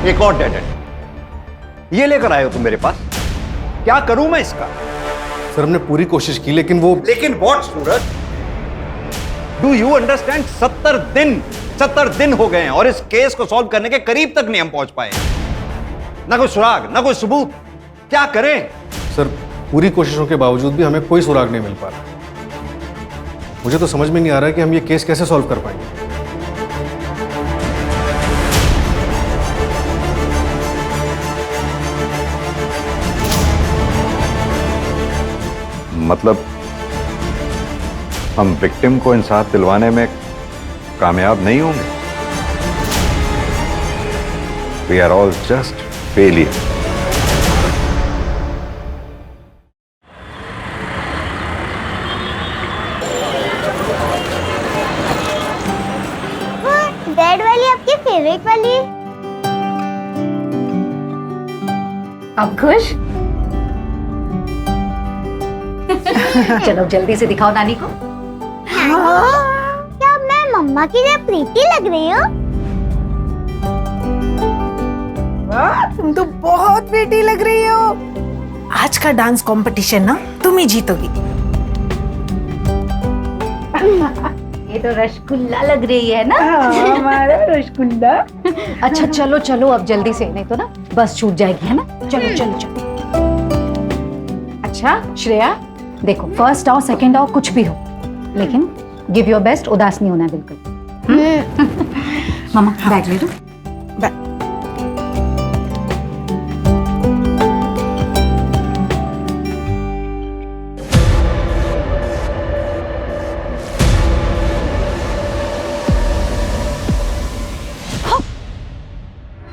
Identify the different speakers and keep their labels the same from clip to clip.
Speaker 1: एक और dead and ये लेकर आए हो तुम मेरे पास। क्या करूं मैं इसका?
Speaker 2: सर हमने पूरी कोशिश की लेकिन
Speaker 1: लेकिन what Suraj? Do you understand? 70 दिन हो गए हैं और इस केस को सॉल्व करने के करीब तक नहीं हम पहुंच पाए। ना कोई सुराग, ना कोई सबूत। क्या करें?
Speaker 2: सर पूरी कोशिशों के बावजूद भी हमें कोई सुराग नहीं मिल पा रहा। मुझे तो समझ में नहीं आ रहा है कि हम ये केस कैसे सॉल्व कर पाएंगे।
Speaker 1: मतलब हम विक्टिम को इंसाफ दिलवाने में कामयाब नहीं होंगे। We are all just failure.
Speaker 3: Red वाली आपकी फेवरेट वाली है।
Speaker 4: अब खुश? चलो जल्दी से दिखाओ नानी को।
Speaker 3: क्या मैं मम्मा की तरह प्रीति लग रही हूँ?
Speaker 5: वाह, तुम तो बहुत बेटी लग रही हो। आज का डांस कंपटीशन ना तुम ही जीतोगी।
Speaker 4: ये तो रसगुल्ला लग रही है ना?
Speaker 5: हमारा रसगुल्ला।
Speaker 4: अच्छा चलो चलो अब जल्दी से, नहीं तो ना बस छूट जाएगी, है ना? चलो चलो चलो। अच्छा श्रेया देखो, फर्स्ट आओ सेकंड आओ कुछ भी हो, लेकिन गिव योर बेस्ट। उदास नहीं होना है बिल्कुल। मामा बैग ले लो।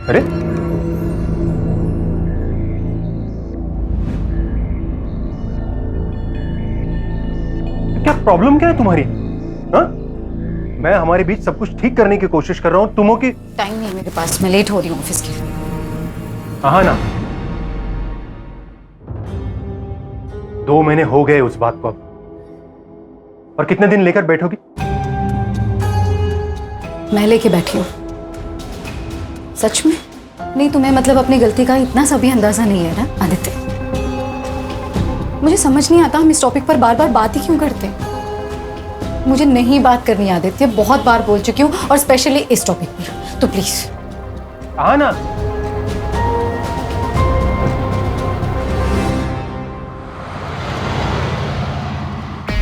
Speaker 2: अरे क्या प्रॉब्लम क्या है तुम्हारी? हाँ? मैं हमारे बीच सब कुछ ठीक करने की कोशिश कर रहा हूँ, तुम हो कि
Speaker 4: टाइम नहीं मेरे पास, मैं लेट हो रही हूँ ऑफिस के लिए।
Speaker 2: हाँ ना, 2 महीने हो गए उस बात को अब, और कितने दिन लेकर बैठोगी?
Speaker 4: मैं लेके बैठी हूँ। सच में? नहीं तुम्हें मतलब अपनी गलती का इतना सा भी अंदाजा नहीं है ना आदित्य? मुझे समझ नहीं आता हम इस टॉपिक पर बार बार बात ही क्यों करते हैं। मुझे नहीं बात करनी आदित्य, बहुत बार बोल चुकी हूँ, और स्पेशली इस टॉपिक पर, तो प्लीज।
Speaker 2: हाँ ना,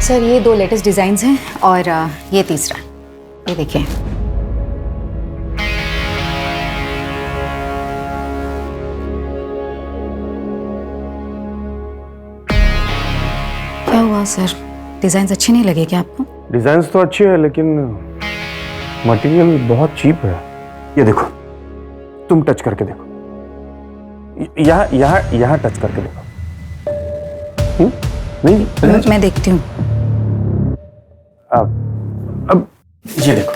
Speaker 4: सर ये 2 लेटेस्ट डिजाइन्स हैं और ये तीसरा, ये देखिए। क्या हुआ सर, डिजाइन्स अच्छे नहीं लगे क्या आपको?
Speaker 6: डिजाइन्स तो अच्छे हैं लेकिन मटेरियल बहुत चीप है। ये देखो, तुम टच करके देखो, यहाँ टच करके देखो। नहीं
Speaker 4: मैं देखती हूँ।
Speaker 6: अब ये देखो,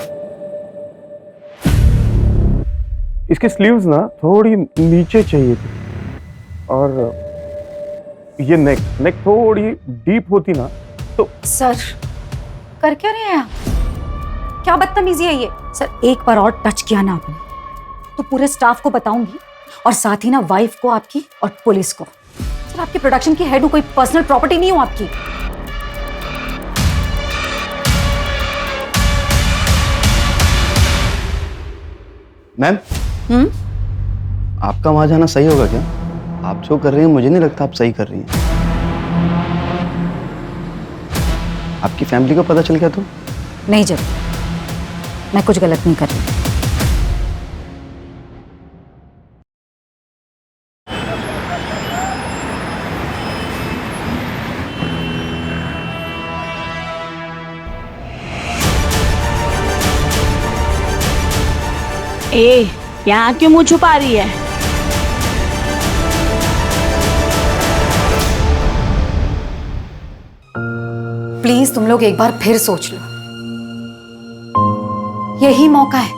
Speaker 6: इसकी स्लीव्स ना थोड़ी नीचे चाहिए थी, और ये नेक थोड़ी डीप होती ना तो।
Speaker 4: सर कर क्या रहे हैं आप? क्या बदतमीजी है ये? सर एक बार और टच किया ना आपने तो पूरे स्टाफ को बताऊंगी, और साथ ही ना वाइफ को आपकी और पुलिस को। सर आपके प्रोडक्शन की हेड हूं, कोई पर्सनल प्रॉपर्टी नहीं हूं आपकी।
Speaker 7: मैम, आपका वहां जाना सही होगा क्या? आप जो कर रही हैं मुझे नहीं लगता आप सही कर रही हैं। आपकी फैमिली को पता चल गया तो?
Speaker 4: नहीं जब मैं कुछ गलत नहीं कर रही।
Speaker 8: ए, यहाँ क्यों मुंह छुपा रही है?
Speaker 4: प्लीज तुम लोग एक बार फिर सोच लो, यही मौका है,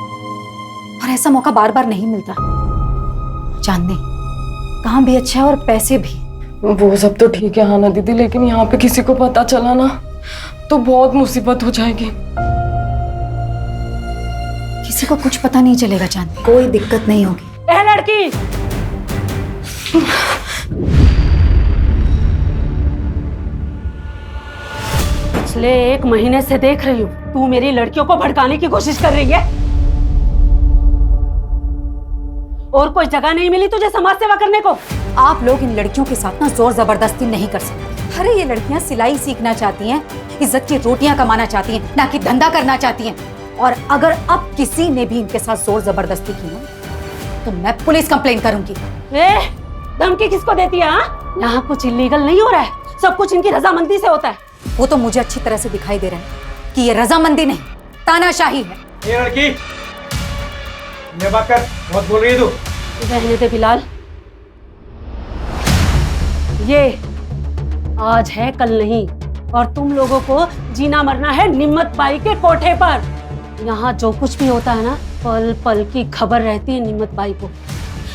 Speaker 4: और ऐसा मौका बार बार नहीं मिलता। जानने काम भी अच्छा है और पैसे भी।
Speaker 9: वो सब तो ठीक है हाना दीदी, लेकिन यहाँ पे किसी को पता चला ना तो बहुत मुसीबत हो जाएगी।
Speaker 4: किसी को कुछ पता नहीं चलेगा चांदनी, कोई दिक्कत नहीं होगी।
Speaker 8: ए लड़की, पिछले 1 महीने से देख रही हूँ तू मेरी लड़कियों को भड़काने की कोशिश कर रही है। और कोई जगह नहीं मिली तुझे समाज सेवा करने को?
Speaker 4: आप लोग इन लड़कियों के साथ ना जोर जबरदस्ती नहीं कर सकते। अरे ये लड़कियां सिलाई सीखना चाहती हैं, इज्जत की रोटियां कमाना चाहती हैं, ना कि धंधा करना चाहती हैं। और अगर अब किसी ने भी इनके साथ जोर जबरदस्ती की ना तो मैं पुलिस कंप्लेन करूंगी।
Speaker 8: धमकी किसको देती है? यहाँ कुछ इलीगल नहीं हो रहा है, सब कुछ इनकी रजामंदी से होता है।
Speaker 4: वो तो मुझे अच्छी तरह से दिखाई दे रहा है कि ये रजामंदी नहीं तानाशाही है।
Speaker 2: ये लड़की ये बात कर, बहुत बोल रही है तू।
Speaker 8: रहने दे बिलाल, ये आज है कल नहीं, और तुम लोगों को जीना मरना है निम्मत बाई के कोठे पर। यहाँ जो कुछ भी होता है ना, पल पल की खबर रहती है निम्मत बाई को।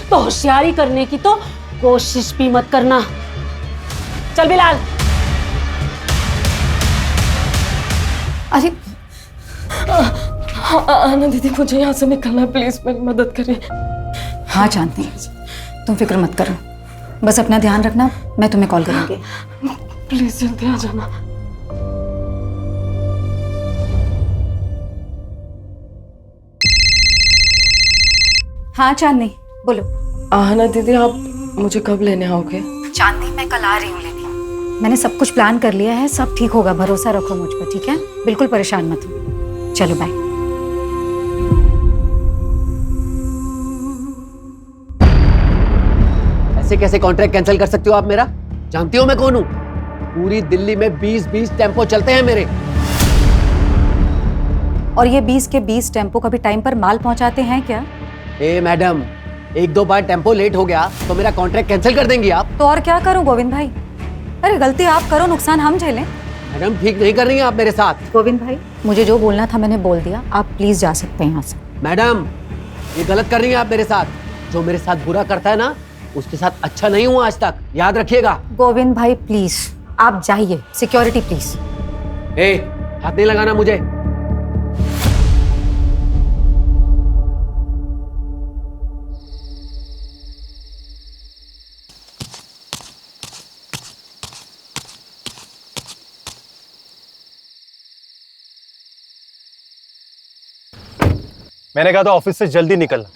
Speaker 8: तो होशियारी करने की तो कोशिश भी मत करना। चल बिलाल।
Speaker 4: अरे
Speaker 9: आना दीदी, मुझे यहाँ से निकलना है, प्लीज मेरी मदद करिए।
Speaker 4: हाँ चांदनी, तुम फिक्र मत करो, बस अपना ध्यान रखना, मैं तुम्हें कॉल करूंगी।
Speaker 9: प्लीज जल्दी आ जाना।
Speaker 4: हाँ चांदनी बोलो।
Speaker 9: आना दीदी, आप मुझे कब लेने आओगे?
Speaker 4: चांदनी मैं कल आ रही हूँ लेने। मैंने सब कुछ प्लान कर लिया है, सब ठीक होगा, भरोसा रखो मुझ पर, ठीक है? बिल्कुल परेशान मत हो। चलो बाय।
Speaker 10: ऐसे कैसे कॉन्ट्रैक्ट कैंसिल कर सकती हो आप मेरा? जानती हो मैं कौन हूँ? पूरी दिल्ली में 20-20 टेम्पो चलते हैं मेरे।
Speaker 4: और ये 20 के 20 टेम्पो कभी टाइम पर माल पहुंचाते हैं क्या?
Speaker 10: ए मैडम, 1-2 बार टेम्पो लेट हो गया तो मेरा कॉन्ट्रैक्ट कैंसिल कर देंगी आप?
Speaker 4: तो और क्या करूं गोविंद भाई? अरे गलती आप करो, नुकसान हम झेलें।
Speaker 10: मैडम ठीक नहीं कर रही हैं आप मेरे साथ।
Speaker 4: गोविंद भाई, मुझे जो बोलना था मैंने बोल दिया, आप प्लीज जा सकते हैं यहाँ से।
Speaker 10: मैडम ये गलत कर रही हैं आप मेरे साथ। जो मेरे साथ बुरा करता है ना, उसके साथ अच्छा नहीं हुआ आज तक, याद रखिएगा।
Speaker 4: गोविंद भाई प्लीज आप जाइए, सिक्योरिटी प्लीज।
Speaker 10: ए, हाथ नहीं लगाना मुझे।
Speaker 2: मैंने कहा था ऑफिस से जल्दी निकलना।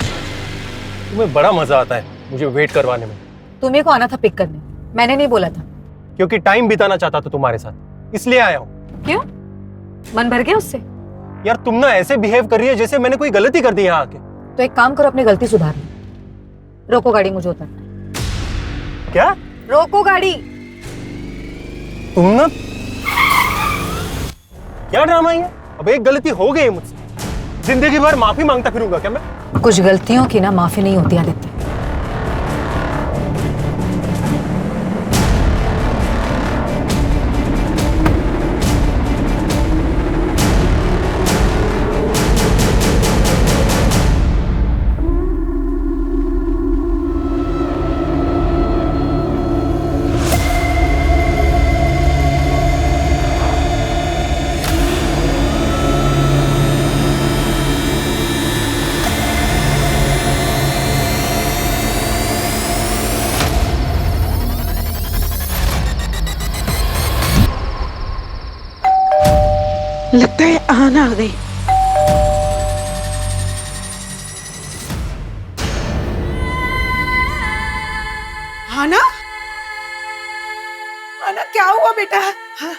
Speaker 2: तुम्हें बड़ा मजा आता है मुझे वेट करवाने में।
Speaker 4: तुम्हें को आना था पिक करने, मैंने नहीं बोला था।
Speaker 2: क्योंकि टाइम बिताना चाहता था तुम्हारे साथ, इसलिए आया हूँ।
Speaker 4: क्यों? मन भर गया उससे?
Speaker 2: यार तुम ना ऐसे बिहेव कर रही है जैसे मैंने कोई गलती कर दी यहाँ आके।
Speaker 4: तो एक काम करो, अपनी गलती सुधार लो। रोको गाड़ी, मुझे उतरना।
Speaker 2: क्या?
Speaker 4: रोको गाड़ी।
Speaker 2: तुम ना क्या ड्रामा है? अब एक गलती हो गई मुझसे, जिंदगी भर माफी मांगता फिरूंगा क्या मैं?
Speaker 4: कुछ गलतियों की ना माफी नहीं होती आदित्य।
Speaker 5: लगता है आना आ गई। आना, आना क्या हुआ बेटा? हाँ,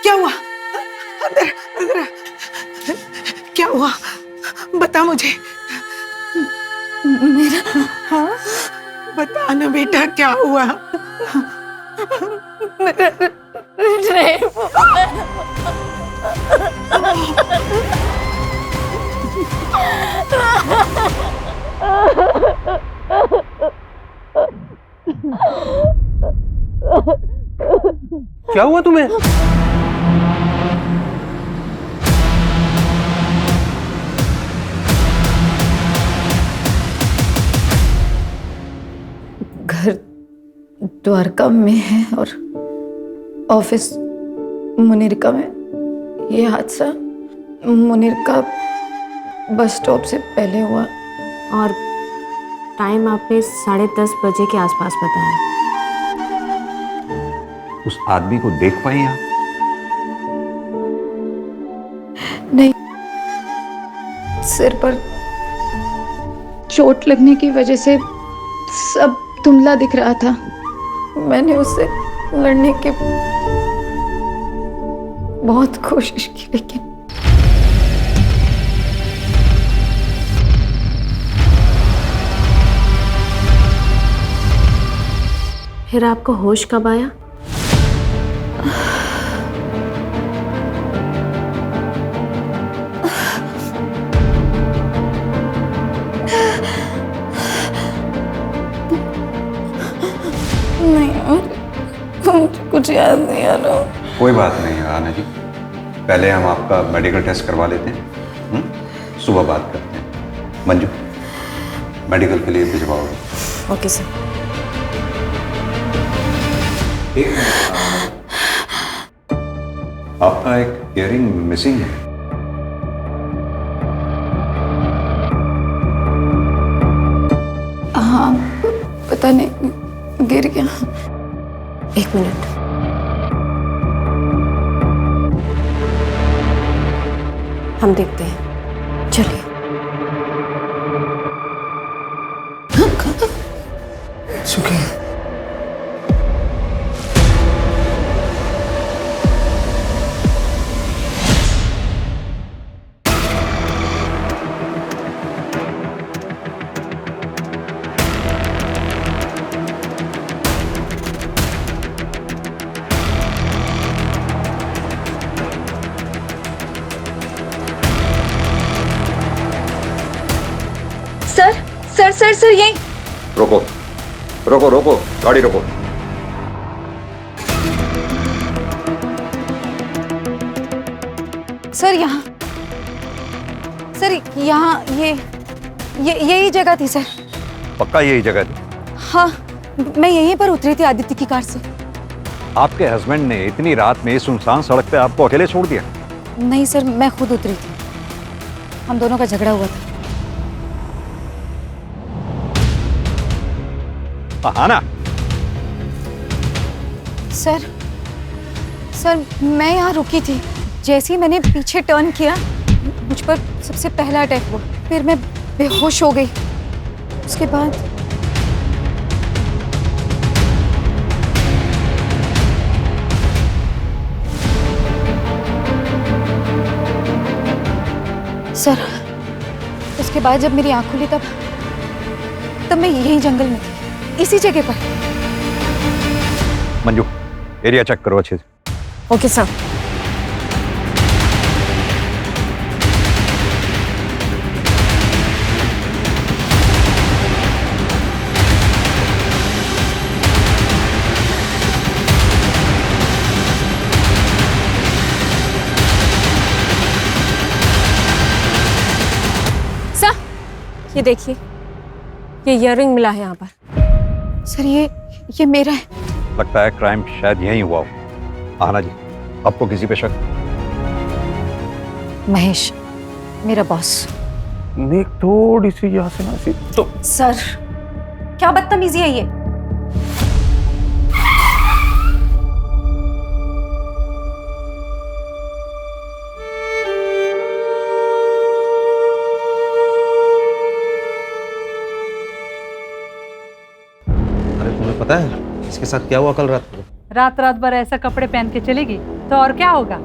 Speaker 5: क्या हुआ? अंदर अंदर क्या हुआ? बता मुझे।
Speaker 4: मेरा
Speaker 5: हाँ बता ना बेटा, क्या हुआ?
Speaker 2: क्या हुआ तुम्हें?
Speaker 4: घर द्वारका में है और ऑफिस मुनीरका में। ये हादसा मुनीरका बस स्टॉप से पहले हुआ और
Speaker 11: टाइम आपने 10:30 बजे के आसपास बताया।
Speaker 1: उस आदमी को देख पाई आप?
Speaker 4: नहीं, सिर पर चोट लगने की वजह से सब धुंधला दिख रहा था। मैंने उससे लड़ने की बहुत कोशिश की, लेकिन
Speaker 11: फिर आपको होश कब आया?
Speaker 4: नहीं यार, मुझे कुछ याद नहीं आ रहा।
Speaker 1: कोई बात नहीं आना जी, पहले हम आपका मेडिकल टेस्ट करवा लेते हैं, सुबह बात करते हैं। मंजू, मेडिकल के लिए भिजवाओगे?
Speaker 4: Okay sir.
Speaker 1: आपका एक इयरिंग मिसिंग है।
Speaker 4: हाँ, पता नहीं गिर गया।
Speaker 11: 1 मिनट। हम देखते हैं, चलिए।
Speaker 4: सर सर सर सर यही।
Speaker 1: रोको रोको रोको, गाड़ी रोको।
Speaker 4: सर यहाँ, सर यहाँ ये यही जगह थी सर।
Speaker 1: पक्का यही जगह थी?
Speaker 4: हाँ, मैं यहीं पर उतरी थी आदित्य की कार से।
Speaker 1: आपके हस्बैंड ने इतनी रात में सुनसान सड़क पे आपको अकेले छोड़ दिया?
Speaker 4: नहीं सर, मैं खुद उतरी थी, हम दोनों का झगड़ा हुआ था।
Speaker 1: आना।
Speaker 4: सर मैं यहाँ रुकी थी, जैसे ही मैंने पीछे टर्न किया मुझ पर सबसे पहला अटैक हुआ, फिर मैं बेहोश हो गई। उसके बाद सर, उसके बाद जब मेरी आंख खुली तब मैं यही जंगल में थी, इसी जगह पर।
Speaker 1: मंजू, एरिया चेक करो अच्छे से।
Speaker 4: Okay sir.
Speaker 11: सर, ये देखिए, ये इयररिंग मिला है यहाँ पर।
Speaker 4: सर ये मेरा है।
Speaker 1: लगता है क्राइम शायद यहीं हुआ हो। आना जी, आपको किसी पे शक?
Speaker 4: महेश, मेरा बॉस।
Speaker 6: नेक थोड़ी सी यहाँ से नासी तो।
Speaker 4: सर, क्या बदतमीजी है ये?
Speaker 7: अरे तुम्हें पता है इसके साथ क्या हुआ कल रात को?
Speaker 8: रात रात भर ऐसा कपड़े पहन के चलेगी तो और क्या होगा?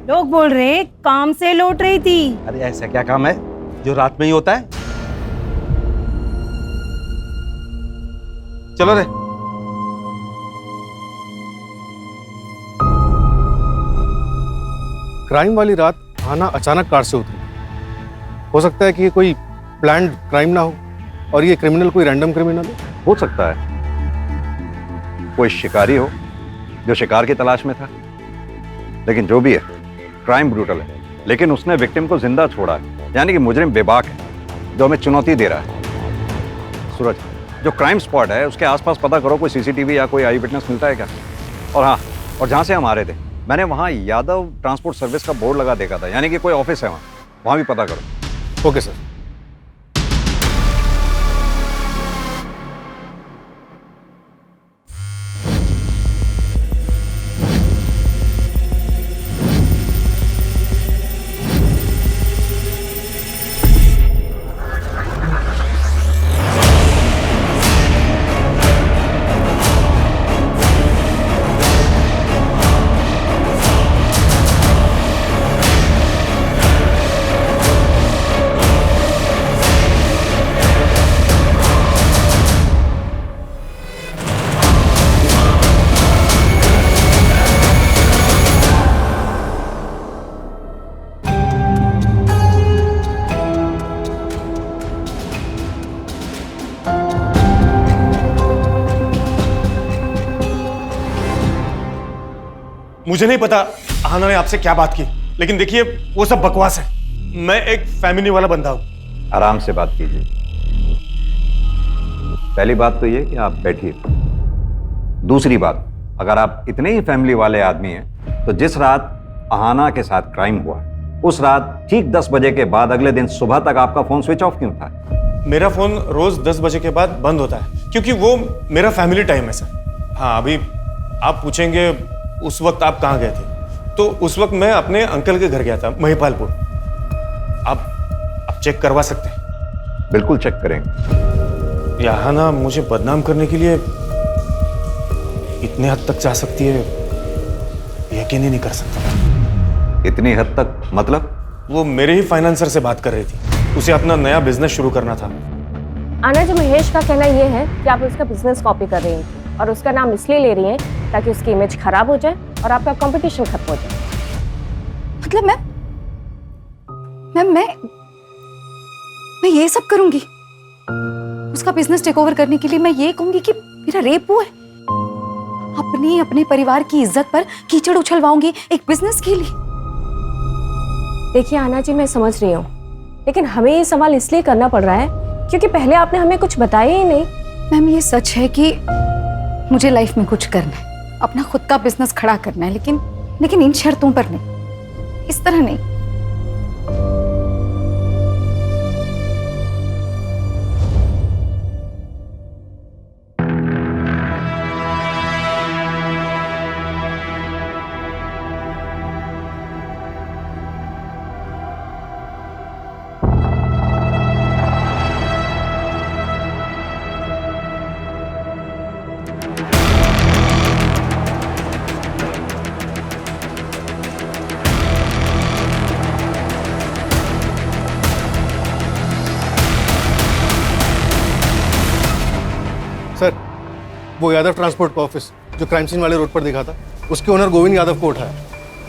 Speaker 8: लोग बोल रहे काम से लौट रही थी।
Speaker 7: अरे ऐसा क्या काम है जो रात में ही होता है? चलो रे।
Speaker 2: क्राइम वाली रात आना अचानक कार से उतरी। हो सकता है कि ये कोई प्लान्ड क्राइम ना हो और ये क्रिमिनल कोई रैंडम क्रिमिनल
Speaker 1: हो सकता है कोई शिकारी हो जो शिकार की तलाश में था। लेकिन जो भी है, क्राइम ब्रूटल है, लेकिन उसने विक्टिम को जिंदा छोड़ा है, यानी कि मुजरिम बेबाक है जो हमें चुनौती दे रहा है। सूरज, जो क्राइम स्पॉट है उसके आसपास पता करो, कोई सीसीटीवी या कोई आई विटनेस मिलता है क्या? और हाँ, और जहाँ से हम आ रहे थे मैंने वहाँ यादव ट्रांसपोर्ट सर्विस का बोर्ड लगा देखा था, यानी कि कोई ऑफिस है वहाँ भी पता करो।
Speaker 2: Okay sir. मुझे नहीं पता आहाना ने आपसे क्या बात की, लेकिन देखिए वो सब बकवास है। मैं एक फैमिली वाला बंदा हूं।
Speaker 1: आराम से बात कीजिए। पहली बात तो ये कि आप बैठिए। दूसरी बात, अगर आप इतने ही फैमिली वाले आदमी हैं तो जिस रात आहाना के साथ क्राइम हुआ उस रात ठीक 10 बजे के बाद अगले दिन सुबह तक आपका फोन स्विच ऑफ क्यों था?
Speaker 2: मेरा फोन रोज 10 बजे के बाद बंद होता है क्योंकि वो मेरा फैमिली टाइम है सर। हाँ, अभी आप पूछेंगे उस वक्त आप कहाँ गए थे, तो उस वक्त मैं अपने अंकल के घर गया था महिपालपुर। आप चेक करवा सकते हैं।
Speaker 1: बिल्कुल चेक करेंगे।
Speaker 2: यहाँ ना मुझे बदनाम करने के लिए इतने हद तक जा सकती है, यकीन ही नहीं कर सकता।
Speaker 1: इतनी हद तक मतलब?
Speaker 2: वो मेरे ही फाइनेंसर से बात कर रही थी, उसे अपना नया बिजनेस शुरू करना था।
Speaker 11: आना जी, महेश का कहना ये है कि आप उसका बिजनेस कॉपी कर रही हैं और उसका नाम इसलिए ले रही हैं ताकि उसकी इमेज खराब हो जाए और आपका कंपटीशन खत्म हो जाए।
Speaker 4: मतलब मैं ये सब करूंगी उसका बिजनेस टेक ओवर करने के लिए? मैं ये कहूंगी कि मेरा रेप हुआ है? अपने परिवार की इज्जत पर कीचड़ उछलवाऊंगी एक बिजनेस के लिए?
Speaker 11: देखिए आना जी, मैं समझ रही हूँ, लेकिन हमें ये सवाल इसलिए करना पड़ रहा है क्योंकि पहले आपने हमें कुछ बताया ही नहीं।
Speaker 4: मैम, ये सच है कि मुझे लाइफ में कुछ करना है, अपना खुद का बिजनेस खड़ा करना है, लेकिन इन शर्तों पर नहीं, इस तरह नहीं।
Speaker 12: सर, वो यादव ट्रांसपोर्ट का ऑफिस जो क्राइम सीन वाले रोड पर दिखा था, उसके ओनर गोविंद यादव को उठाया।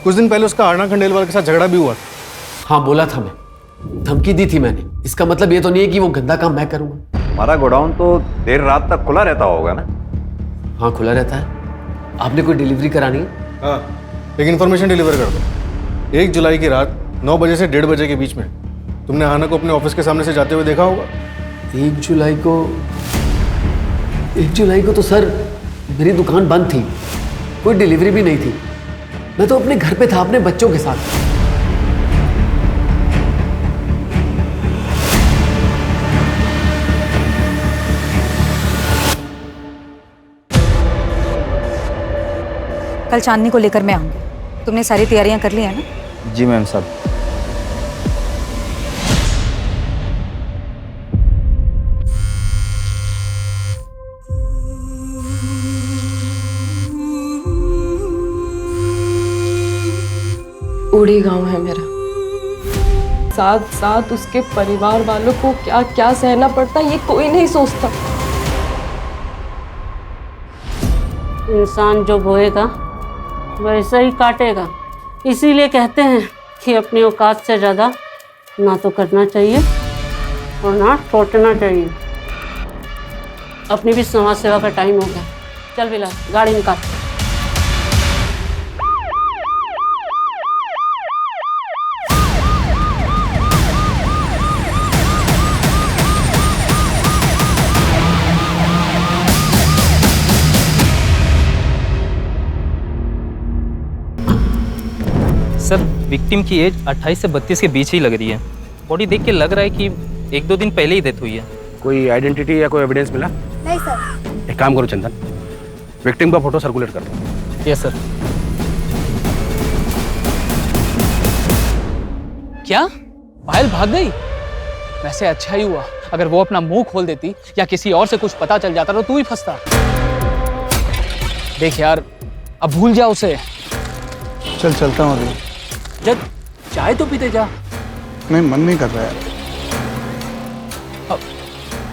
Speaker 12: कुछ दिन पहले उसका आरना खंडेलवाल के साथ झगड़ा भी हुआ था।
Speaker 10: हाँ, बोला था, मैं धमकी दी थी मैंने। इसका मतलब ये तो नहीं है कि वो गंदा काम मैं करूंगा।
Speaker 1: हमारा गोडाउन तो देर रात तक खुला रहता होगा ना?
Speaker 10: हाँ, खुला रहता है। आपने कोई डिलीवरी करानी है?
Speaker 12: हाँ, एक इन्फॉर्मेशन डिलीवर कर दो। 1 जुलाई की रात 9 बजे से 1:30 बजे के बीच में तुमने आहाना को अपने ऑफिस के सामने से जाते हुए देखा होगा।
Speaker 10: 1 जुलाई को तो सर मेरी दुकान बंद थी, कोई डिलीवरी भी नहीं थी। मैं तो अपने घर पे था अपने बच्चों के साथ।
Speaker 4: कल चांदनी को लेकर मैं आऊंगी। तुमने सारी तैयारियां कर ली है ना?
Speaker 7: जी मैम साहब।
Speaker 9: उड़ी गांव है मेरा, साथ साथ उसके परिवार वालों को क्या क्या सहना पड़ता ये कोई नहीं सोचता।
Speaker 8: इंसान जो बोएगा वैसा ही काटेगा। इसीलिए कहते हैं कि अपनी औकात से ज़्यादा ना तो करना चाहिए और ना सोचना चाहिए। अपनी भी समाज सेवा का टाइम हो गया। चल बिलाल, गाड़ी निकाल।
Speaker 13: सर, विक्टिम की एज 28 से 32 के बीच ही लग रही है। बॉडी देख के लग रहा है कि 1-2 दिन पहले ही डेथ हुई है।
Speaker 6: कोई आइडेंटिटी या कोई एविडेंस मिला?
Speaker 3: नहीं सर।
Speaker 6: एक काम करो चंदन, विक्टिम का फोटो सर्कुलेट कर दो।
Speaker 13: Yes sir.
Speaker 14: क्या पायल भाग गई? वैसे अच्छा ही हुआ, अगर वो अपना मुंह खोल देती या किसी और से कुछ पता चल जाता तो तू ही फंसता। देख यार, अब भूल जा उसे।
Speaker 12: चल चलता हूँ अभी।
Speaker 14: जब चाय तो पीते जा।
Speaker 12: नहीं, मन नहीं कर रहा यार।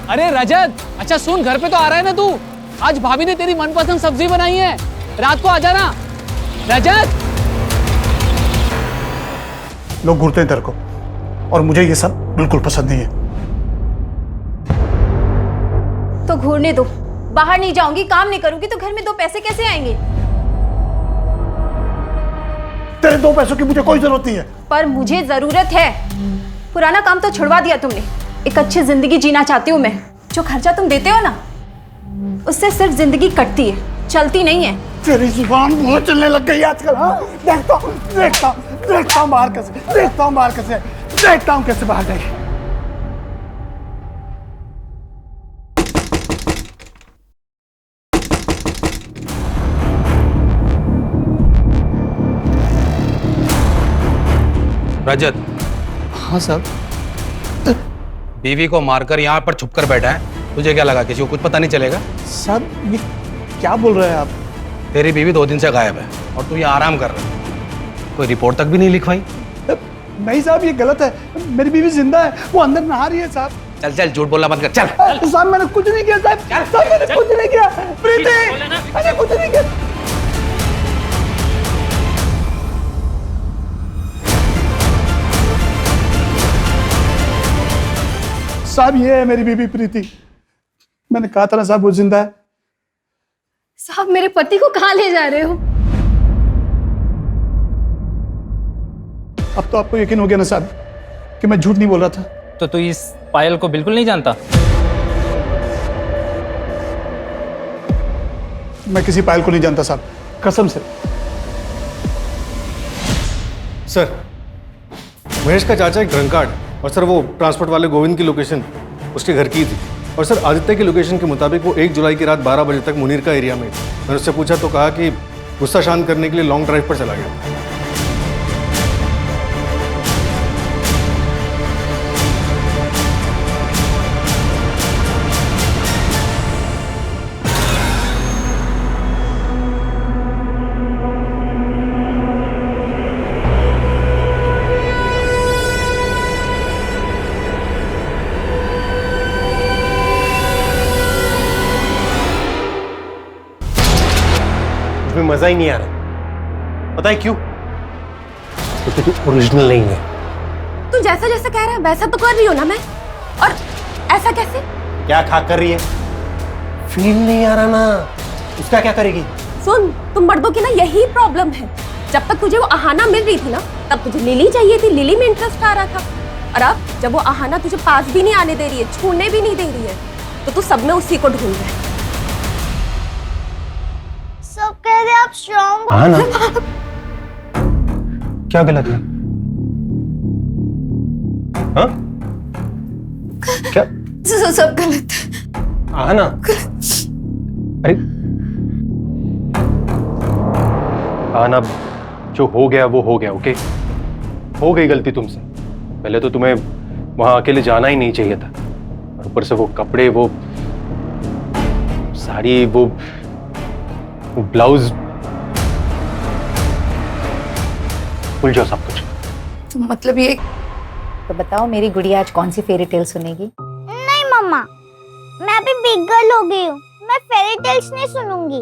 Speaker 14: अरे रजत, अच्छा सुन, घर पे तो आ रहा है ना तू? आज भाभी ने तेरी मनपसंद सब्जी बनाई है, रात को आ जाना। रजत,
Speaker 12: लोग घूरते हैं तेरे को और मुझे ये सब बिल्कुल पसंद नहीं है।
Speaker 11: तो घूरने दो, बाहर नहीं जाऊंगी, काम नहीं करूंगी तो घर में 2 पैसे कैसे आएंगे?
Speaker 15: तेरे 2 पैसों की मुझे कोई जरूरत नहीं है।
Speaker 4: पर मुझे जरूरत है। पुराना काम तो छुड़वा दिया तुमने। एक अच्छी जिंदगी जीना चाहती हूँ मैं। जो खर्चा तुम देते हो ना, उससे सिर्फ जिंदगी कटती है, चलती नहीं है।
Speaker 15: तेरी जुबान बहुत चलने लग गई आजकल। हाँ, देखता हूँ बाहर कैसे, देखता हूँ कैसे बाहर गई।
Speaker 16: रजत।
Speaker 12: हाँ साहब।
Speaker 16: बीवी को मारकर यहाँ पर छुपकर बैठा है, तुझे क्या लगा किसी को कुछ पता नहीं चलेगा?
Speaker 12: साहब ये क्या बोल रहे हैं आप?
Speaker 16: तेरी बीवी 2 दिन से गायब है और तू यहाँ आराम कर रहा है। कोई रिपोर्ट तक भी नहीं लिखवाई?
Speaker 15: नहीं साहब, ये गलत है। मेरी बीवी जिंदा है, वो अंदर नहा रही है साहब।
Speaker 16: चल चल, झूठ बोलना बंद कर, चल।
Speaker 15: साहब मैंने कुछ नहीं किया साहब, मैंने कुछ नहीं किया। प्रीति, मैंने कुछ नहीं किया। साहब ये है मेरी बीबी प्रीति। मैंने कहा था ना साहब वो जिंदा है।
Speaker 4: साहब मेरे पति को कहाँ ले जा रहे हो?
Speaker 15: अब तो आपको यकीन हो गया ना साहब कि मैं झूठ नहीं बोल रहा था।
Speaker 13: तो तू इस पायल को बिल्कुल नहीं जानता?
Speaker 15: मैं किसी पायल को नहीं जानता साहब, कसम से।
Speaker 12: सर, महेश का चाचा एक ड्रंकार्ड है और सर वो ट्रांसपोर्ट वाले गोविंद की लोकेशन उसके घर की थी। और सर आदित्य की लोकेशन के मुताबिक वो 1 जुलाई की रात 12 बजे तक मुनीर का एरिया में थी। मैंने उससे पूछा तो कहा कि गुस्सा शांत करने के लिए लॉन्ग ड्राइव पर चला गया।
Speaker 2: मजा ही नहीं आ रहा। पता है क्यों? क्योंकि तू ओरिजिनल नहीं है।
Speaker 11: तू जैसा जैसा कह रहा है वैसा तो कर रही हो ना मैं। और ऐसा कैसे?
Speaker 2: क्या खा कर रही है? फील नहीं आ रहा ना, उसका क्या करेगी?
Speaker 11: सुन, तुम मर्दों की ना यही प्रॉब्लम है। जब तक तुझे वो आहाना मिल रही थी ना, तब तुझे लिली चाहिए थी, लिली में इंटरेस्ट आ रहा था। और अब जब वो आहाना तुझे पास भी नहीं आने दे रही है, छूने भी नहीं दे रही है, तो तू सब में उसी को ढूंढ रहा है।
Speaker 3: सब कह रहे आप स्ट्रॉन्ग
Speaker 2: हाँ ना। क्या गलत है? हाँ? क्या?
Speaker 4: सब गलत है।
Speaker 2: हाँ ना। अरे आना, जो हो गया वो हो गया। ओके, हो गई गलती तुमसे। पहले तो तुम्हें वहां अकेले जाना ही नहीं चाहिए था। और ऊपर से वो कपड़े, वो साड़ी, वो ब्लाउज, भूल जाओ सब कुछ।
Speaker 4: तो मतलब ये तो बताओ, मेरी गुड़िया आज कौन सी फेरी टेल सुनेगी?
Speaker 3: नहीं मम्मा, मैं अभी बिग गर्ल हो गई हूँ, मैं फेरी टेल्स नहीं सुनूंगी।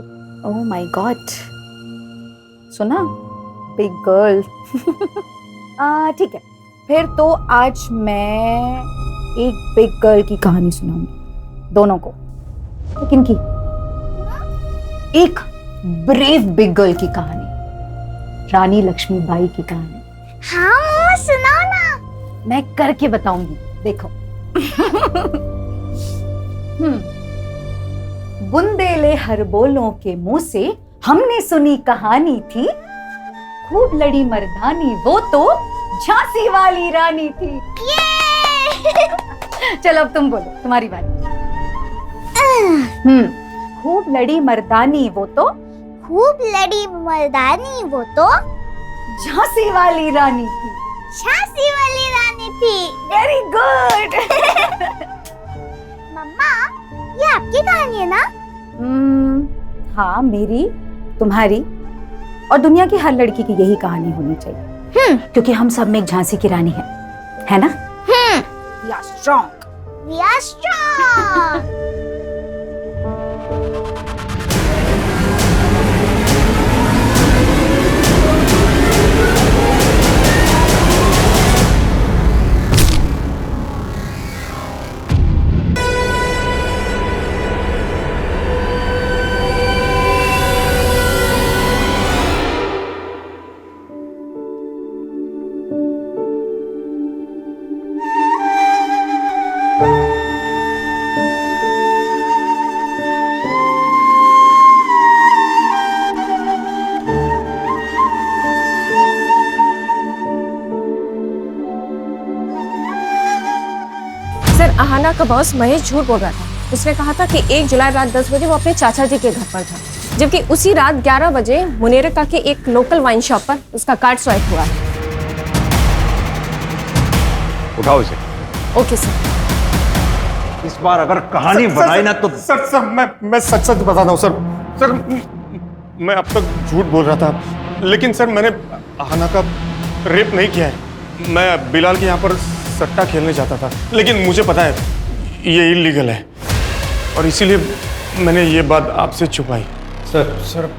Speaker 4: ओह माय गॉड, सुना? Big girl. ठीक है, फिर तो आज मैं एक बिग गर्ल की कहानी सुनाऊंगी दोनों को। लेकिन की एक ब्रेव बिग गर्ल की कहानी, रानी लक्ष्मीबाई की कहानी।
Speaker 3: हाँ मम्मा सुनाओ ना।
Speaker 4: मैं करके बताऊंगी, देखो। बुंदेले हर बोलों के मुंह से हमने सुनी कहानी थी, खूब लड़ी मर्दानी वो तो झांसी वाली रानी थी। चलो अब तुम बोलो, तुम्हारी बारी। खूब लड़ी मर्दानी वो तो,
Speaker 3: खूब लड़ी मर्दानी वो तो
Speaker 4: झांसी वाली रानी थी।
Speaker 3: झांसी वाली रानी थी।
Speaker 4: Very good.
Speaker 3: मम्मा, ये आपकी कहानी है ना?
Speaker 4: हाँ, मेरी, तुम्हारी और दुनिया की हर लड़की की यही कहानी होनी चाहिए। क्योंकि हम सब में एक झांसी की रानी है ना? We are strong.
Speaker 3: We are strong.
Speaker 11: Ahana का बॉस महेश झूठ बोल रहा था। उसने कहा था कि 1 जुलाई रात 10 बजे वो अपने चाचा जी के घर पर था, जबकि उसी रात 11 बजे मुनेरका के एक लोकल वाइन शॉप पर उसका कार्ड स्वाइप हुआ है।
Speaker 1: उठाओ इसे।
Speaker 11: Okay sir.
Speaker 1: इस बार अगर कहानी बनाई ना तो
Speaker 2: सर मैं सच बता रहा हूँ सर। मैं अब तक झूठ बोल रहा था, लेकिन सर मैंने आहना का रेप नहीं किया है। मैं बिलाल के यहाँ पर सट्टा खेलने जाता था, लेकिन मुझे पता है ये इलीगल है और इसीलिए मैंने ये बात आपसे छुपाई।
Speaker 12: सर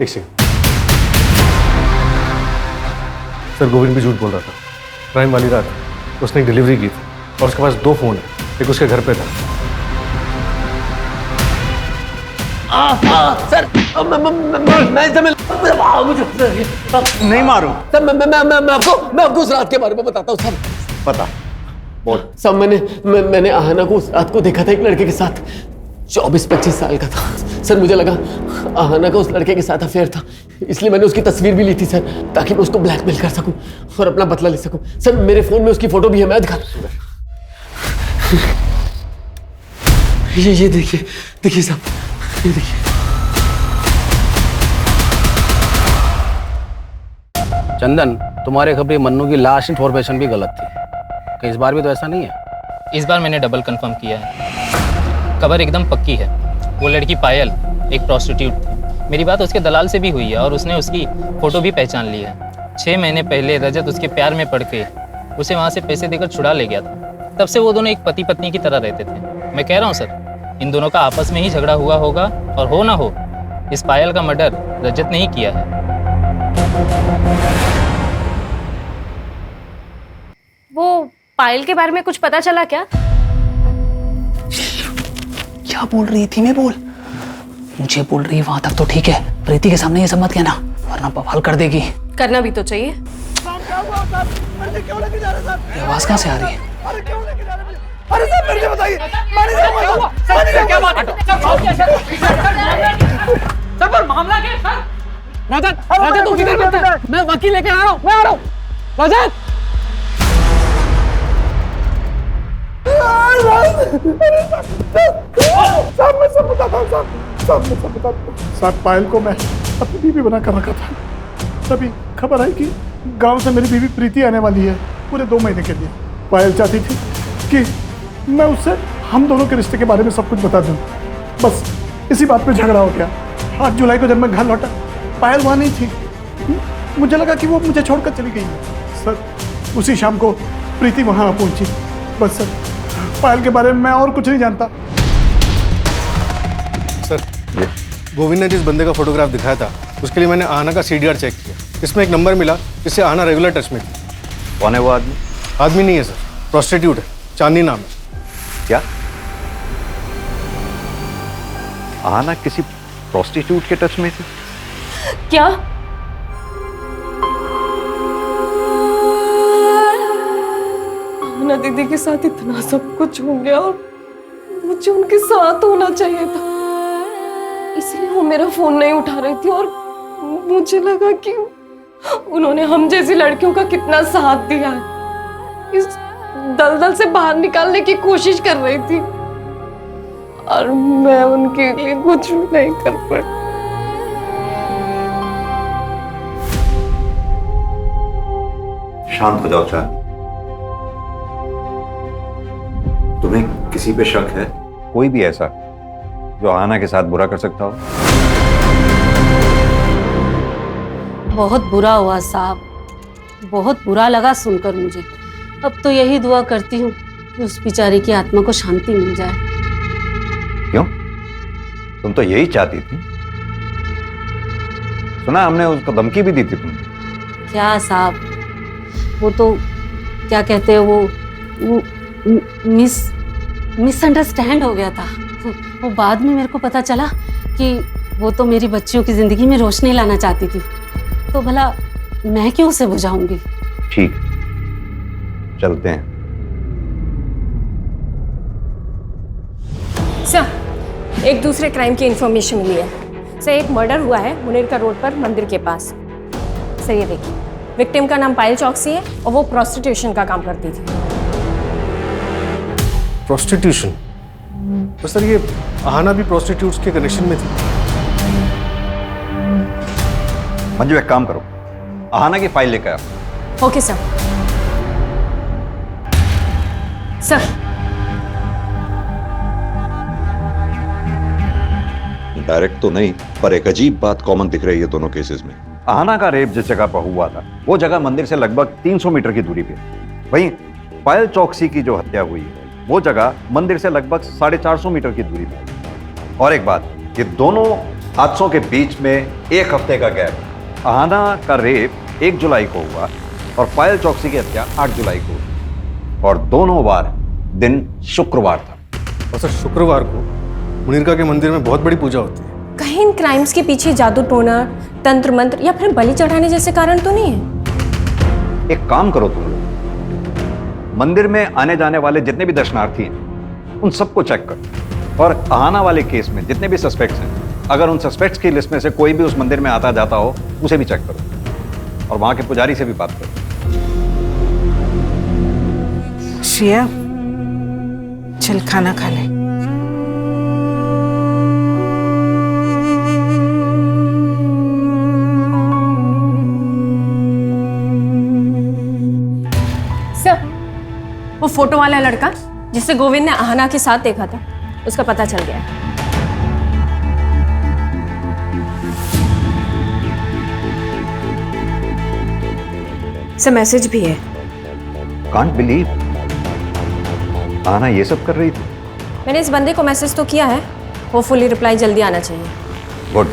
Speaker 12: एक सेकंड। सर गोविंद भी झूठ बोल रहा था। क्राइम वाली रात उसने एक डिलीवरी की थी और उसके पास 2 फोन है, एक उसके घर पे था।
Speaker 10: सर
Speaker 1: नहीं मारो
Speaker 10: सर। मैं आपको उस रात के बारे में बताता हूँ सर।
Speaker 1: पता बोल।
Speaker 10: सब मैंने आहना को उस रात को देखा था एक लड़के के साथ, 24-25 साल का था सर। मुझे लगा आहना का उस लड़के के साथ अफेयर था, इसलिए मैंने उसकी तस्वीर भी ली थी सर, ताकि मैं उसको ब्लैकमेल कर सकूं और अपना बदला ले सकूं। सर मेरे फोन में उसकी फोटो भी है, मैं दिखा। ये देखिए साहब, ये देखिए।
Speaker 16: चंदन, तुम्हारे खबरी मन्नू की लास्ट इन्फॉर्मेशन भी गलत थी। कि इस बार भी तो ऐसा नहीं है?
Speaker 13: इस बार मैंने डबल कंफर्म किया है, खबर एकदम पक्की है। वो लड़की पायल एक प्रोस्टिट्यूट थी। मेरी बात उसके दलाल से भी हुई है और उसने उसकी फ़ोटो भी पहचान ली है। 6 महीने पहले रजत उसके प्यार में पड़ के उसे वहाँ से पैसे देकर छुड़ा ले गया था। तब से वो दोनों एक पति पत्नी की तरह रहते थे। मैं कह रहा हूँ सर, इन दोनों का आपस में ही झगड़ा हुआ होगा, और हो ना हो इस पायल का मर्डर रजत ने ही किया है।
Speaker 11: वो पायल के बारे में कुछ पता चला क्या?
Speaker 14: क्या बोल रही थी? मैं बोल, मुझे बोल रही वहां तक तो ठीक है, प्रीति के सामने ये सब मत कहना वरना बवाल कर देगी।
Speaker 11: करना भी तो चाहिए।
Speaker 14: आवाज कहाँ से आ रही है?
Speaker 15: अरे सर मेरे को बताइए, क्या बात है?
Speaker 14: सर पर मामला क्या है सर? रजत तू किधर रहता है? मैं वकील लेके आ रहा हूँ। रजत
Speaker 15: साहब पायल को मैं अपनी बीवी बना कर रखा था। तभी खबर आई कि गांव से मेरी बीवी प्रीति आने वाली है पूरे 2 महीने के लिए। पायल चाहती थी कि मैं उससे हम दोनों के रिश्ते के बारे में सब कुछ बता दूं। बस इसी बात पे झगड़ा हो गया। 8 जुलाई को जब मैं घर लौटा, पायल वहाँ नहीं थी। मुझे लगा कि वो मुझे छोड़कर चली गई है। सर उसी शाम को प्रीति वहाँ पहुंची। बस सर पायल के बारे में मैं और कुछ नहीं जानता।
Speaker 12: सर गोविंद ने जिस बंदे का फोटोग्राफ दिखाया था उसके लिए मैंने आहना का CDR चेक किया। इसमें एक नंबर मिला जिससे आहना रेगुलर टच में थी।
Speaker 1: कौन है वो आदमी?
Speaker 12: आदमी नहीं है सर, प्रोस्टिट्यूट है, चांदनी नाम है।
Speaker 1: क्या आहना किसी प्रोस्टिट्यूट के टच में थी?
Speaker 11: क्या?
Speaker 9: आहना दीदी के साथ इतना सब कुछ हो गया और मुझे उनके साथ होना चाहिए था, इसलिए वो मेरा फोन नहीं उठा रही थी। और मुझे लगा कि उन्होंने हम जैसी लड़कियों का कितना साथ दिया है, इस दलदल से बाहर निकालने की कोशिश कर रही थी और मैं उनके लिए कुछ भी नहीं कर पाई।
Speaker 1: शांत हो जाओ चांद। तुम्हें किसी पे शक है? कोई भी ऐसा जो आहना के साथ बुरा कर सकता हो?
Speaker 8: बहुत बुरा हुआ साहब, बहुत बुरा लगा सुनकर मुझे। अब तो यही दुआ करती हूँ कि उस बेचारी की आत्मा को शांति मिल जाए।
Speaker 1: क्यों? तुम तो यही चाहती थी। सुना हमने उसको धमकी भी दी थी तुमने।
Speaker 8: क्या साहब, वो तो क्या कहते हैं वो मिसअंडरस्टैंड हो गया था। वो बाद में मेरे को पता चला कि वो तो मेरी बच्चियों की जिंदगी में रोशनी लाना चाहती थी, तो भला मैं क्यों उसे बुझाऊंगी।
Speaker 1: ठीक, चलते हैं।
Speaker 11: सर एक दूसरे क्राइम की इंफॉर्मेशन मिली है। सर एक मर्डर हुआ है मुनेरका रोड पर मंदिर के पास। सर ये देखिए, विक्टिम का नाम पायल चौकसी है और वो प्रोस्टिट्यूशन का काम करती थी।
Speaker 12: प्रोस्टिट्यूशन? तो सर ये आहाना भी प्रोस्टिट्यूट्स के कनेक्शन में थी।
Speaker 1: मंजू एक काम करो, आहाना की फाइल लेकर आओ।
Speaker 11: Okay sir. सर
Speaker 1: डायरेक्ट तो नहीं, पर एक अजीब बात कॉमन दिख रही है दोनों केसेस में। आहाना का रेप जिस जगह पर हुआ था वो जगह मंदिर से लगभग 300 मीटर की दूरी पे। वहीं पायल चौकसी की जो हत्या हुई है वो जगह मंदिर से लगभग 450 मीटर की दूरी पे। और एक बात, ये दोनों हादसों के बीच में एक हफ्ते का गैप। आहाना का रेप 1 जुलाई को हुआ और पायल चौकसी की हत्या 8 जुलाई को हुई, और दोनों बार दिन शुक्रवार था।
Speaker 12: और सर शुक्रवार को मुनीरका के मंदिर में बहुत बड़ी पूजा होती है।
Speaker 11: कहीं इन क्राइम्स के पीछे जादू टोना, तंत्र मंत्र या फिर बलि चढ़ाने जैसे कारण तो नहीं है?
Speaker 1: एक काम करो तुम लोग, मंदिर में आने जाने वाले जितने भी दर्शनार्थी हैं उन सबको चेक करो, और आहाना वाले केस में जितने भी सस्पेक्ट्स हैं, अगर उन सस्पेक्ट्स की लिस्ट में से कोई भी उस मंदिर में आता जाता हो उसे भी चेक करो, और वहां के पुजारी से भी बात करो।
Speaker 5: श्रेया, चल खाना खा ले।
Speaker 11: सर, वो फोटो वाला लड़का जिसे गोविंद ने आहाना के साथ देखा था, उसका पता चल गया है। सर मैसेज भी है।
Speaker 1: कांट बिलीव आहाना ये सब कर रही थी।
Speaker 11: मैंने इस बंदे को मैसेज तो किया है, होपफुली रिप्लाई जल्दी आना चाहिए।
Speaker 1: गुड।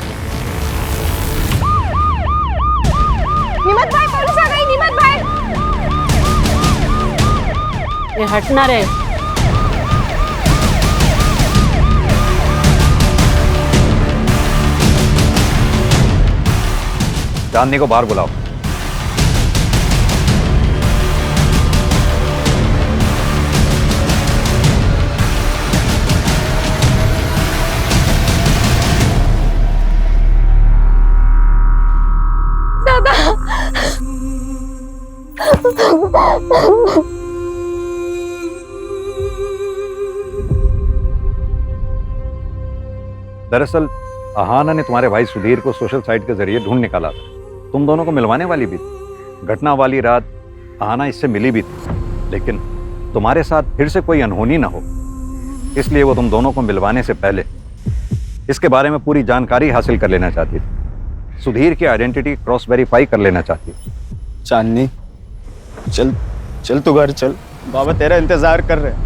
Speaker 3: निमत भाई, पुलिस आ गई। निमत भाई,
Speaker 8: ये हटना रे।
Speaker 1: चांदनी को बाहर बुलाओ। दरअसल आहाना ने तुम्हारे भाई सुधीर को सोशल साइट के जरिए ढूंढ निकाला था। तुम दोनों को मिलवाने वाली भी थी। घटना वाली रात आहाना इससे मिली भी थी, लेकिन तुम्हारे साथ फिर से कोई अनहोनी ना हो, इसलिए वो तुम दोनों को मिलवाने से पहले इसके बारे में पूरी जानकारी हासिल कर लेना चाहती थी। सुधीर की आइडेंटिटी क्रॉस वेरीफाई कर लेना चाहती थी।
Speaker 2: चांदनी, चल चल तू घर चल, बाबा तेरा इंतजार कर रहे हैं।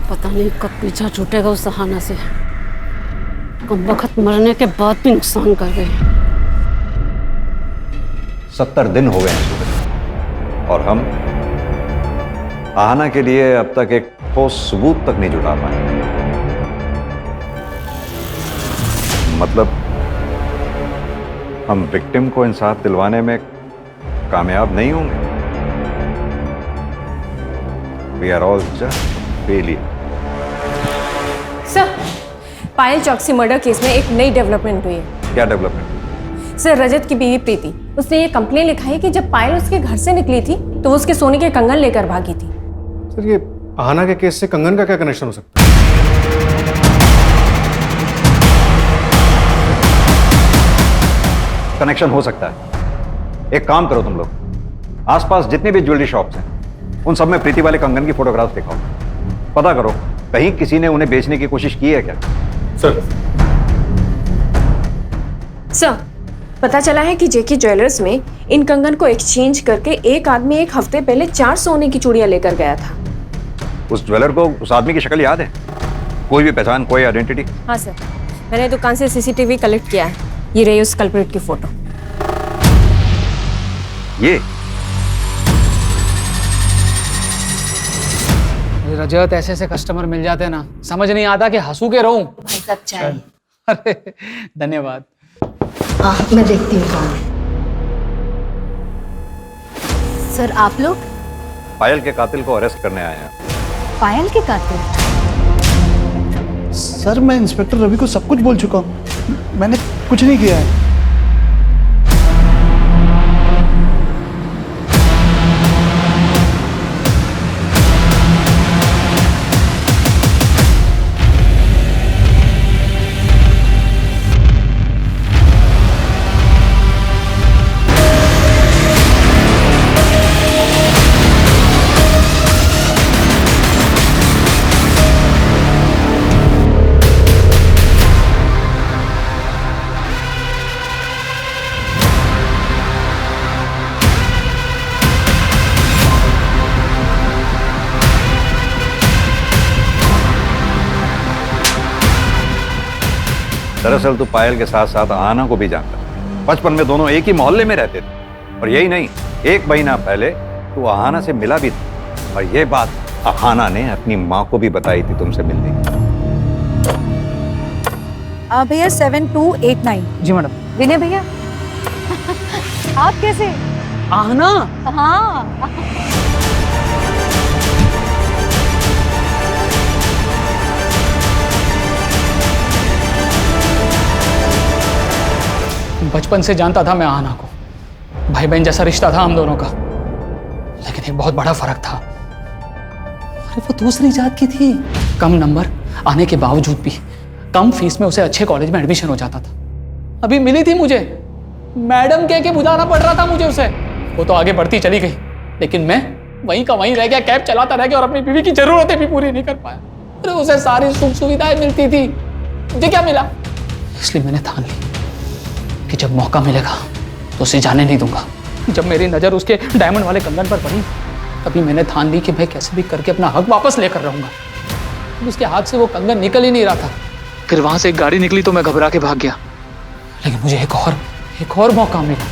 Speaker 8: पता नहीं कब पीछा छूटेगा उस आहाना से। कम वक्त मरने के बाद भी नुकसान कर गए।
Speaker 1: 70 दिन हो गए हैं सुधीर, और हम आहाना के लिए अब तक एक ठोस सबूत तक नहीं जुटा पाए। मतलब हम विक्टिम को इंसाफ दिलवाने में कामयाब नहीं होंगे। We are all just failure.
Speaker 11: Sir, Payal Chauksey murder case में एक नई डेवलपमेंट हुई है।
Speaker 1: क्या डेवलपमेंट?
Speaker 11: सर, रजत की बीवी प्रीति, उसने ये कंप्लेन लिखा है कि जब पायल उसके घर से निकली थी तो वो उसके सोने के कंगन लेकर भागी थी।
Speaker 12: सर ये आहाना के केस से कंगन का क्या कनेक्शन हो सकता है?
Speaker 1: कनेक्शन हो सकता है। एक काम करो तुम लोग, आसपास जितनी भी ज्वेलरी शॉप्स हैं उन सब में प्रीति वाले कंगन की फोटोग्राफ दिखाओ। पता करो कहीं किसी ने उन्हें बेचने की कोशिश की है क्या।
Speaker 12: सर
Speaker 11: पता चला है कि जेके ज्वेलर्स में इन कंगन को एक्सचेंज करके एक आदमी एक हफ्ते पहले 4 सोने की चूड़ियां लेकर गया था।
Speaker 1: उस ज्वेलर को उस आदमी की शक्ल याद है? कोई भी पहचान, कोई आइडेंटिटी?
Speaker 11: हाँ सर, मैंने दुकान से सीसीटीवी कलेक्ट किया है। ये रही उस कल्प्रिट की फोटो।
Speaker 1: ये
Speaker 14: रजत, ऐसे कस्टमर मिल जाते हैं ना, समझ नहीं आता कि हंसू के रहूं। अरे धन्यवाद।
Speaker 4: मैं देखती हूँ कौन है। सर, आप लोग?
Speaker 1: पायल के कातिल को अरेस्ट करने आए हैं।
Speaker 4: पायल के कातिल?
Speaker 15: सर, मैं इंस्पेक्टर रवि को सब कुछ बोल चुका हूँ, मैंने कुछ नहीं किया है।
Speaker 1: दरअसल तू पायल के साथ साथ आहाना को भी जानता है। बचपन में दोनों एक ही मोहल्ले में रहते थे। और यही नहीं, 1 महीना पहले तू आहाना से मिला भी था, और ये बात आहाना ने अपनी माँ को भी बताई थी तुमसे मिलने की।
Speaker 4: भैया 7289।
Speaker 14: जी मैडम।
Speaker 4: विनय भैया आप कैसे?
Speaker 14: आहना?
Speaker 4: हाँ।
Speaker 14: बचपन से जानता था मैं आहना को, भाई बहन जैसा रिश्ता था हम दोनों का। लेकिन एक बहुत बड़ा फर्क था, अरे वो दूसरी जात की थी। कम नंबर आने के बावजूद भी कम फीस में उसे अच्छे कॉलेज में एडमिशन हो जाता था। अभी मिली थी मुझे, मैडम कह के बुलाना पड़ रहा था मुझे उसे। वो तो आगे बढ़ती चली गई, लेकिन मैं वहीं का वहीं रह गया, कैब चलाता रह गया और अपनी बीवी की जरूरतें भी पूरी नहीं कर पाया। अरे उसे सारी सुख सुविधाएं मिलती थी, मुझे क्या मिला? इसलिए मैंने ठान ली कि जब मौका मिलेगा तो उसे जाने नहीं दूंगा। जब मेरी नज़र उसके डायमंड वाले कंगन पर पड़ी, तभी मैंने ठान ली कि मैं कैसे भी करके अपना हक वापस लेकर रहूंगा। उसके हाथ से वो कंगन निकल ही नहीं रहा था। फिर वहां से एक गाड़ी निकली तो मैं घबरा के भाग गया, लेकिन मुझे एक और मौका मिला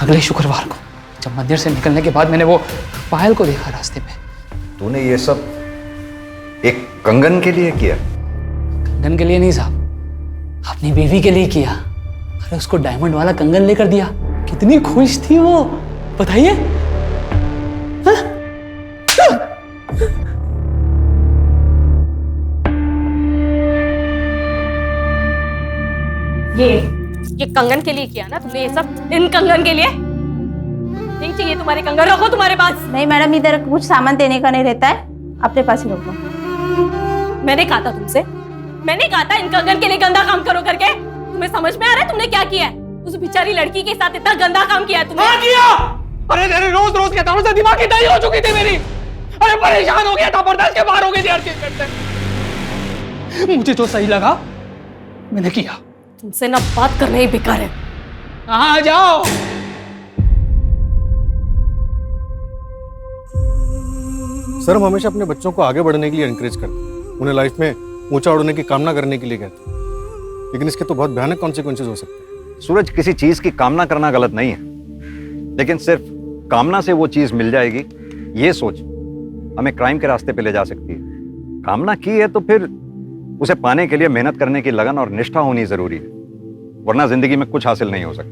Speaker 14: अगले शुक्रवार को, जब मंदिर से निकलने के बाद मैंने वो पायल को देखा रास्ते पे।
Speaker 1: तूने ये सब एक कंगन के लिए किया?
Speaker 14: कंगन के लिए नहीं साहब, अपनी बीवी के लिए किया। अरे उसको डायमंड वाला कंगन लेकर दिया, कितनी खुश थी वो, बताइए।
Speaker 11: ये कंगन के लिए किया ना तुमने ये सब? इन कंगन के लिए नहीं चाहिए तुम्हारे कंगन, रखो तुम्हारे पास।
Speaker 3: नहीं मैडम, इधर कुछ सामान देने का नहीं रहता है, अपने पास ही रखो।
Speaker 11: मैंने कहा था तुमसे, मैंने कहा था इन कंगन के लिए गंदा काम करो करके। तुम्हें समझ में आ रहा है तुमने क्या किया है? उस बेचारी लड़की के साथ इतना गंदा काम किया है तुमने।
Speaker 14: हाँ किया। अरे तेरे रोज रोज के तारों से दिमाग की दही हो चुकी थी मेरी। अरे परेशान हो गया था, बर्दाश्त के बाहर हो गई थी हर चीज करते। मुझे जो सही लगा मैंने किया।
Speaker 11: तुमसे ना बात करना ही बेकार है।
Speaker 14: आ जाओ।
Speaker 12: सर, हम हमेशा अपने बच्चों को आगे बढ़ने के लिए एनकरेज करते हैं, उन्हें लाइफ में ऊंचा उड़ने की कामना करने के लिए कहते हैं, लेकिन इसके तो बहुत भयानक कॉन्सिक्वेंसेज हो सकते हैं।
Speaker 1: सूरज, किसी चीज की कामना करना गलत नहीं है, लेकिन सिर्फ कामना से वो चीज मिल जाएगी ये सोच हमें क्राइम के रास्ते पे ले जा सकती है। कामना की है तो फिर उसे पाने के लिए मेहनत करने की लगन और निष्ठा होनी जरूरी है, वरना जिंदगी में कुछ हासिल नहीं हो सकता।